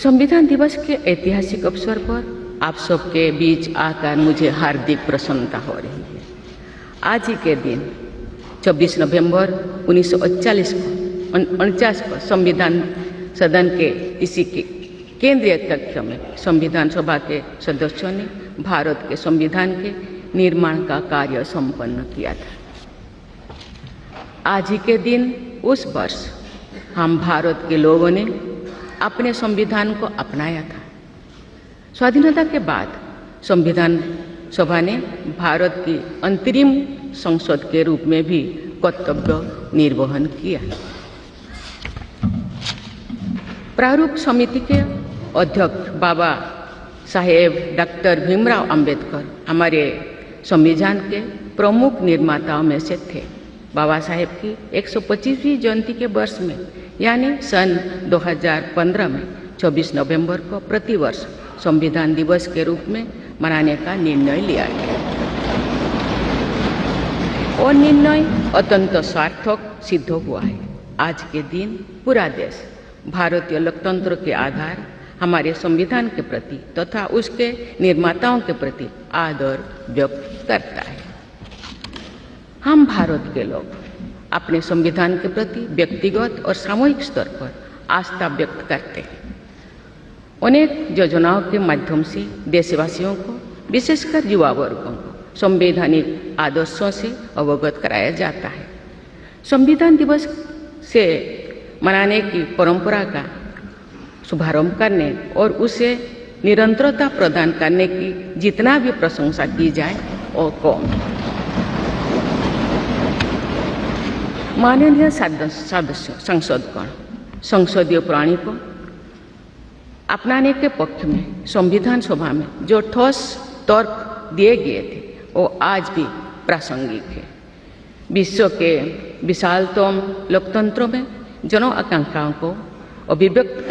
संविधान दिवस के ऐतिहासिक अवसर पर आप सबके बीच आकर मुझे हार्दिक प्रसन्नता हो रही है। आज ही के दिन 26 नवंबर 1949 को संविधान सदन के इसी के केंद्रीय कक्ष में संविधान सभा के सदस्यों ने भारत के संविधान के निर्माण का कार्य संपन्न किया था। आज ही के दिन उस वर्ष हम भारत के लोगों ने अपने संविधान को अपनाया था। स्वाधीनता के बाद संविधान सभा ने भारत की अंतरिम संसद के रूप में भी कर्तव्य निर्वहन किया। प्रारूप समिति के अध्यक्ष बाबा साहेब डॉक्टर भीमराव अंबेडकर हमारे संविधान के प्रमुख निर्माताओं में से थे। बाबा साहेब की 125वीं जयंती के वर्ष में यानी सन 2015 में 26 नवंबर को प्रतिवर्ष संविधान दिवस के रूप में मनाने का निर्णय लिया गया और निर्णय अत्यंत सार्थक सिद्ध हुआ है। आज के दिन पूरा देश भारतीय लोकतंत्र के आधार हमारे संविधान के प्रति तथा उसके निर्माताओं के प्रति आदर व्यक्त करता है। हम भारत के लोग अपने संविधान के प्रति व्यक्तिगत और सामूहिक स्तर पर आस्था व्यक्त करते हैं। अनेक योजनाओं के माध्यम से देशवासियों को विशेषकर युवा वर्गों को संवैधानिक आदर्शों से अवगत कराया जाता है। संविधान दिवस से मनाने की परंपरा का शुभारंभ करने और उसे निरंतरता प्रदान करने की जितना भी प्रशंसा की जाए वो कम है। माननीय सदस्य संसदगण संसदीय प्रणाली को अपनाने के पक्ष में संविधान सभा में जो ठोस तर्क दिए गए थे वो आज भी प्रासंगिक है। विश्व के विशालतम लोकतंत्रों में जन आकांक्षाओं को अभिव्यक्त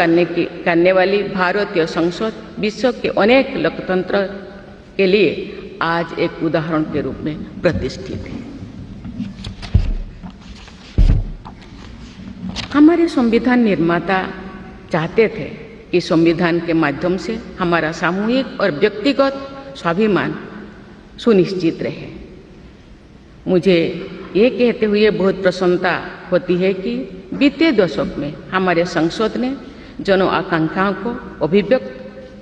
करने वाली भारतीय संसद विश्व के अनेक लोकतंत्र के लिए आज एक उदाहरण के रूप में प्रतिष्ठित है। हमारे संविधान निर्माता चाहते थे कि संविधान के माध्यम से हमारा सामूहिक और व्यक्तिगत स्वाभिमान सुनिश्चित रहे। मुझे ये कहते हुए बहुत प्रसन्नता होती है कि बीते दशक में हमारे संसद ने जन आकांक्षाओं को अभिव्यक्त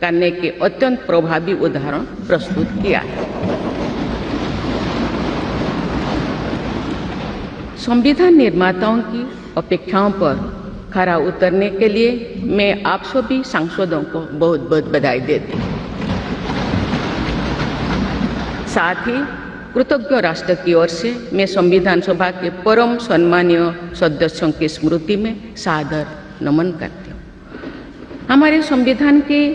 करने के अत्यंत प्रभावी उदाहरण प्रस्तुत किया है। संविधान निर्माताओं की अपेक्षाओं पर खरा उतरने के लिए मैं आप सभी सांसदों को बहुत बहुत बधाई देती हूँ। साथ ही कृतज्ञ राष्ट्र की ओर से मैं संविधान सभा के परम सम्मानीय सदस्यों की स्मृति में सादर नमन करती हूँ। हमारे संविधान की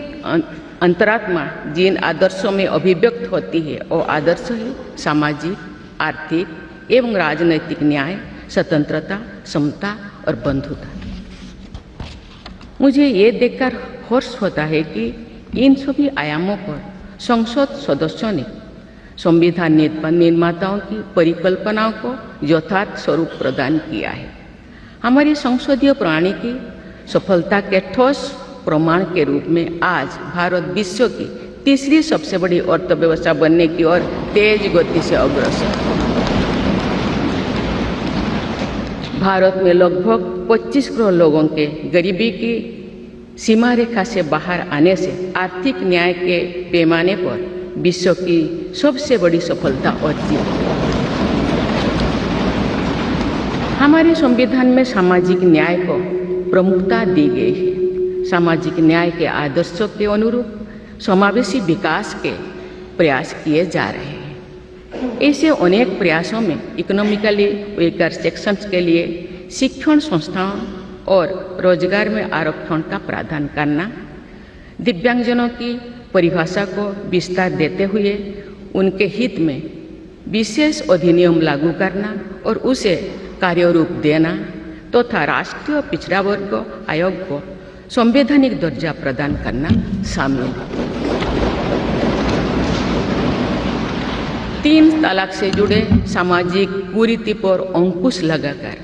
अंतरात्मा जिन आदर्शों में अभिव्यक्त होती है वो आदर्श है सामाजिक, आर्थिक एवं राजनैतिक न्याय, स्वतंत्रता, समता और बंधुता। मुझे ये देखकर हर्ष होता है कि इन सभी आयामों पर संसद सदस्यों ने संविधान निर्माताओं की परिकल्पनाओं को यथार्थ स्वरूप प्रदान किया है। हमारी संसदीय प्रणाली की सफलता के ठोस प्रमाण के रूप में आज भारत विश्व की तीसरी सबसे बड़ी अर्थव्यवस्था बनने की ओर तेज गति से अग्रसर है। भारत में लगभग 25 करोड़ लोगों के गरीबी की सीमा रेखा से बाहर आने से आर्थिक न्याय के पैमाने पर विश्व की सबसे बड़ी सफलता अर्जित है। हमारे संविधान में सामाजिक न्याय को प्रमुखता दी गई है। सामाजिक न्याय के आदर्शों के अनुरूप समावेशी विकास के प्रयास किए जा रहे हैं। ऐसे अनेक प्रयासों में इकोनॉमिकली वीकर सेक्शंस के लिए शिक्षण संस्थाओं और रोजगार में आरक्षण का प्रावधान करना, दिव्यांगजनों की परिभाषा को विस्तार देते हुए उनके हित में विशेष अधिनियम लागू करना और उसे कार्यरूप देना तथा राष्ट्रीय पिछड़ा वर्ग आयोग को संवैधानिक दर्जा प्रदान करना शामिल है। 3 तलाक से जुड़े सामाजिक कुरीति पर अंकुश लगाकर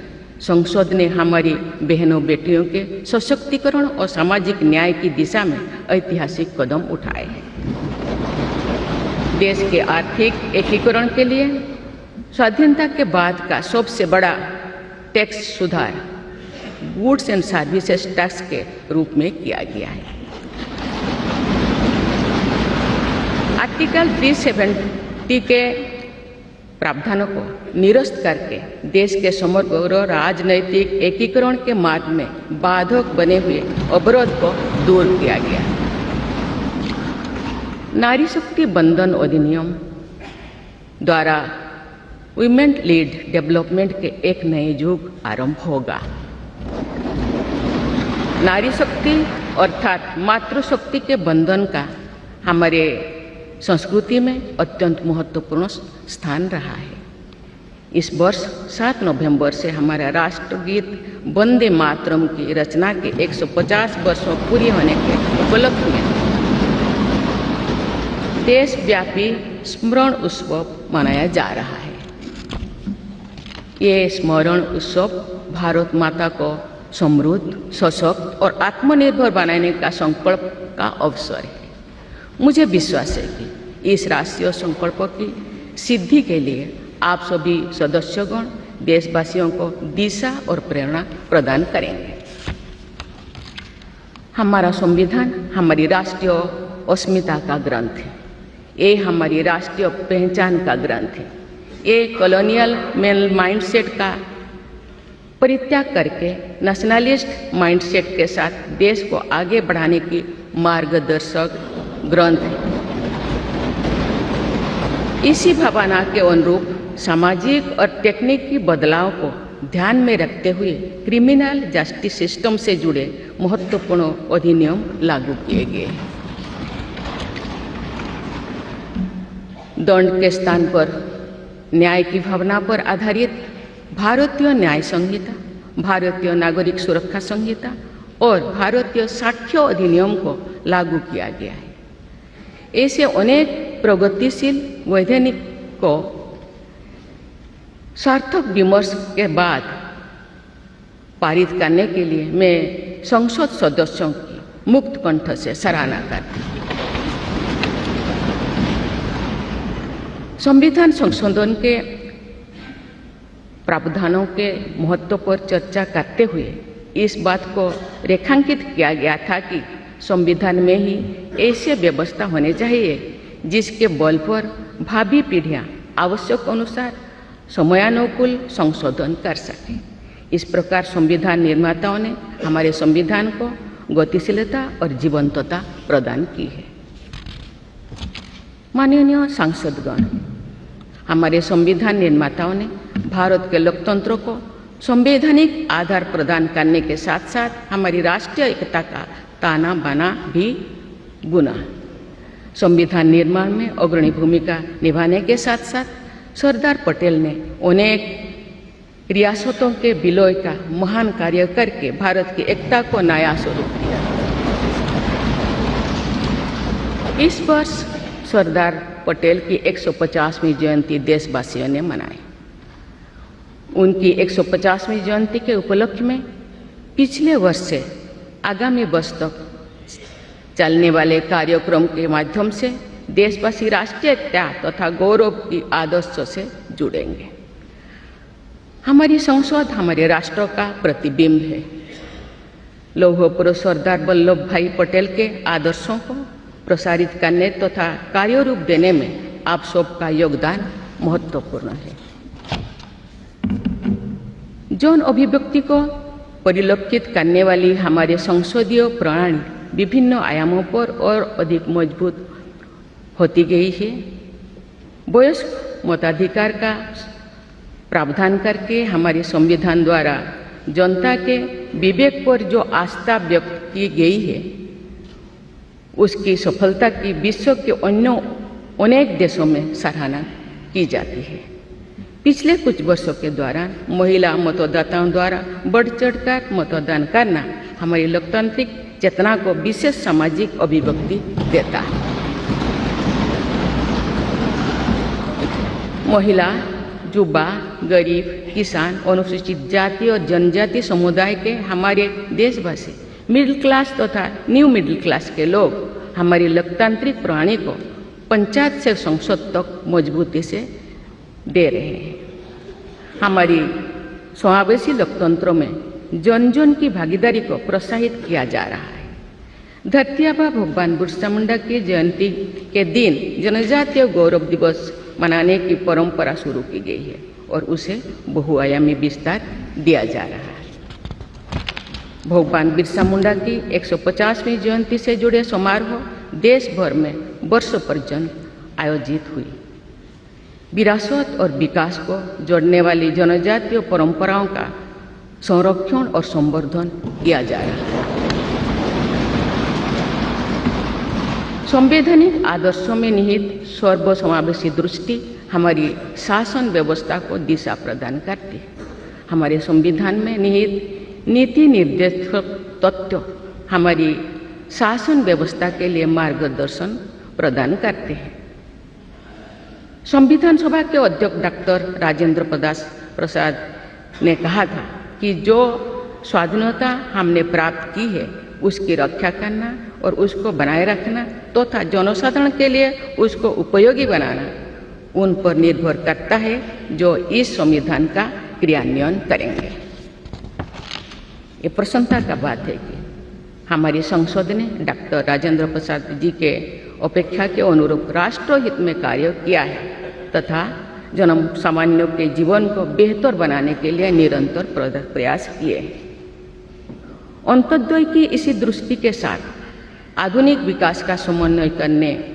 संसद ने हमारी बहनों बेटियों के सशक्तिकरण और सामाजिक न्याय की दिशा में ऐतिहासिक कदम उठाए हैं। देश के आर्थिक एकीकरण के लिए स्वाधीनता के बाद का सबसे बड़ा टैक्स सुधार गुड्स एंड सर्विसेज टैक्स के रूप में किया गया है। आर्टिकल 370 के प्रावधानों को निरस्त करके देश के समग्र राजनैतिक एकीकरण के मार्ग में बाधक बने हुए अवरोध को दूर किया गया। नारी शक्ति बंधन अधिनियम द्वारा वुमेन लीड डेवलपमेंट के एक नए युग आरंभ होगा। नारी शक्ति अर्थात मातृशक्ति के बंधन का हमारे संस्कृति में अत्यंत महत्वपूर्ण स्थान रहा है। इस वर्ष 7 नवंबर से हमारा राष्ट्रगीत वंदे मातरम की रचना के 150 वर्षों पूरी होने के उपलक्ष्य में देशव्यापी स्मरण उत्सव मनाया जा रहा है। ये स्मरण उत्सव भारत माता को समृद्ध, सशक्त और आत्मनिर्भर बनाने का संकल्प का अवसर है। मुझे विश्वास है कि इस राष्ट्रीय संकल्प की सिद्धि के लिए आप सभी सदस्यगण देशवासियों को दिशा और प्रेरणा प्रदान करेंगे। हमारा संविधान हमारी राष्ट्रीय अस्मिता का ग्रंथ है। ये हमारी राष्ट्रीय पहचान का ग्रंथ है। ये कॉलोनियल माइंडसेट का परित्याग करके नेशनलिस्ट माइंडसेट के साथ देश को आगे बढ़ाने की मार्गदर्शक ग्रंथ है। इसी भावना के अनुरूप सामाजिक और तकनीकी बदलाव को ध्यान में रखते हुए क्रिमिनल जस्टिस सिस्टम से जुड़े महत्वपूर्ण अधिनियम लागू किए गए। दंड के स्थान पर न्याय की भावना पर आधारित भारतीय न्याय संहिता, भारतीय नागरिक सुरक्षा संहिता और भारतीय साक्ष्य अधिनियम को लागू किया गया है। ऐसे अनेक प्रगतिशील वैधानिक को सार्थक विमर्श के बाद पारित करने के लिए मैं संसद सदस्यों की मुक्त कंठ से सराहना करती हूँ। संविधान संशोधन के प्रावधानों के महत्व पर चर्चा करते हुए इस बात को रेखांकित किया गया था कि संविधान में ही ऐसी व्यवस्था होनी चाहिए जिसके बल पर भावी पीढ़ियां आवश्यक अनुसार समयानुकूल संशोधन कर सके। इस प्रकार संविधान निर्माताओं ने हमारे संविधान को गतिशीलता और जीवंतता प्रदान की है। माननीय सांसदगण, हमारे संविधान निर्माताओं ने भारत के लोकतंत्र को संवैधानिक आधार प्रदान करने के साथ साथ हमारी राष्ट्रीय एकता का ताना बाना भी बुना। संविधान निर्माण में अग्रणी भूमिका निभाने के साथ साथ सरदार पटेल ने अनेक रियासतों के विलय का महान कार्य करके भारत की एकता को नया स्वरूप दिया। इस वर्ष सरदार पटेल की 150वीं जयंती देशवासियों ने मनाई। उनकी 150वीं जयंती के उपलक्ष्य में पिछले वर्ष से आगामी वर्ष तक चलने वाले कार्यक्रम के माध्यम से देशवासी राष्ट्रीय एकता तथा गौरव की आदर्शों से जुड़ेंगे। हमारी संसद हमारे राष्ट्र का प्रतिबिंब है। लौह पुरुष सरदार वल्लभ भाई पटेल के आदर्शों को प्रसारित करने तथा कार्यरूप देने में आप सबका योगदान महत्वपूर्ण है। जौन अभिव्यक्ति को परिलक्षित करने वाली हमारे संसदीय प्रणाली विभिन्न आयामों पर और अधिक मजबूत होती गई है। वयस्क मताधिकार का प्रावधान करके हमारे संविधान द्वारा जनता के विवेक पर जो आस्था व्यक्त की गई है, उसकी सफलता की विश्व के अन्य अनेक देशों में सराहना की जाती है। पिछले कुछ वर्षों के दौरान महिला मतदाताओं द्वारा बढ़ चढ़कर मतदान करना हमारी लोकतांत्रिक चेतना को विशेष सामाजिक अभिव्यक्ति देता है। महिला युवा, गरीब, किसान, अनुसूचित जाति और जनजाति समुदाय के हमारे देशवासी, मिडिल क्लास तथा न्यू मिडिल क्लास के लोग हमारी लोकतांत्रिक प्रणाली को पंचायत से संसद तक मजबूती से दे रहे हैं। हमारी समावेशी लोकतंत्र में जन जन की भागीदारी को प्रोत्साहित किया जा रहा है। धरती आबा भगवान बिरसा मुंडा की जयंती के दिन जनजातीय गौरव दिवस मनाने की परंपरा शुरू की गई है और उसे बहुआयामी विस्तार दिया जा रहा है। भगवान बिरसा मुंडा की 150वीं जयंती से जुड़े समारोह देश भर में वर्षों पर्यंत आयोजित हुई। विरासत और विकास को जोड़ने वाली जनजातीय परंपराओं का संरक्षण और संवर्धन किया जा रहा है। संवैधानिक आदर्शों में निहित सर्वसमावेशी दृष्टि हमारी शासन व्यवस्था को दिशा प्रदान करती है। हमारे संविधान में निहित नीति निर्देशक तत्व हमारी शासन व्यवस्था के लिए मार्गदर्शन प्रदान करते हैं। संविधान सभा के अध्यक्ष डॉक्टर राजेंद्र प्रसाद ने कहा था कि जो स्वाधीनता हमने प्राप्त की है उसकी रक्षा करना और उसको बनाए रखना तथा जनसाधारण के लिए उसको उपयोगी बनाना उन पर निर्भर करता है जो इस संविधान का क्रियान्वयन करेंगे। ये प्रसन्नता का बात है कि हमारी संसद ने डॉक्टर राजेंद्र प्रसाद जी के अपेक्षा के अनुरूप राष्ट्रहित में कार्य किया है तथा जन सामान्यों के जीवन को बेहतर बनाने के लिए निरंतर प्रयास किए हैं। अंत्योदय की इसी दृष्टि के साथ आधुनिक विकास का समन्वय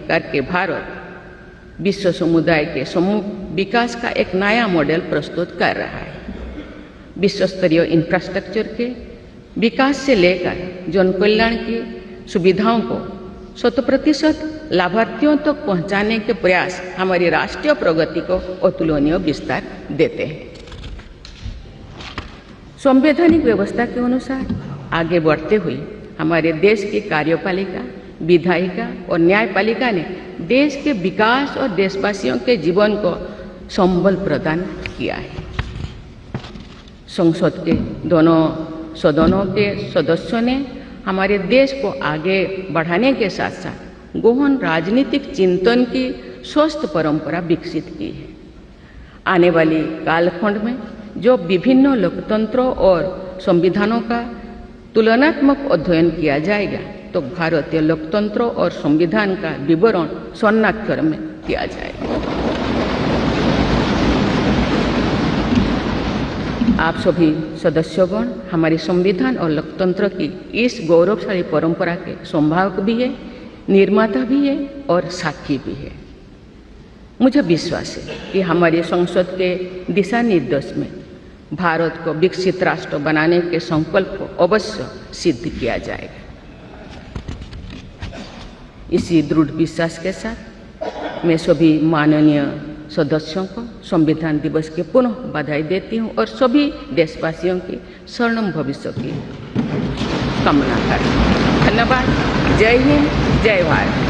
करके भारत विश्व समुदाय के सम्मुख विकास का एक नया मॉडल प्रस्तुत कर रहा है। विश्व स्तरीय इंफ्रास्ट्रक्चर के विकास से लेकर जन कल्याण की सुविधाओं को 100% लाभार्थियों तक पहुंचाने के प्रयास हमारी राष्ट्रीय प्रगति को अतुलनीय विस्तार देते हैं। संवैधानिक व्यवस्था के अनुसार आगे बढ़ते हुए हमारे देश की कार्यपालिका, विधायिका और न्यायपालिका ने देश के विकास और देशवासियों के जीवन को संबल प्रदान किया है। संसद के दोनों सदनों के सदस्यों ने हमारे देश को आगे बढ़ाने के साथ साथ गहन राजनीतिक चिंतन की स्वस्थ परंपरा विकसित की है। आने वाली कालखंड में जो विभिन्न लोकतंत्रों और संविधानों का तुलनात्मक अध्ययन किया जाएगा तो भारतीय लोकतंत्र और संविधान का विवरण स्वर्णाक्षर में किया जाएगा। आप सभी सदस्यगण हमारे संविधान और लोकतंत्र की इस गौरवशाली परंपरा के संभावक भी है, निर्माता भी है और साक्षी भी है। मुझे विश्वास है कि हमारी संसद के दिशा निर्देश में भारत को विकसित राष्ट्र बनाने के संकल्प को अवश्य सिद्ध किया जाएगा। इसी दृढ़ विश्वास के साथ मैं सभी माननीय सदस्यों को संविधान दिवस की पुनः बधाई देती हूँ और सभी देशवासियों की स्वर्णिम भविष्य की कामना करती हूँ। धन्यवाद। जय हिंद, जय भारत।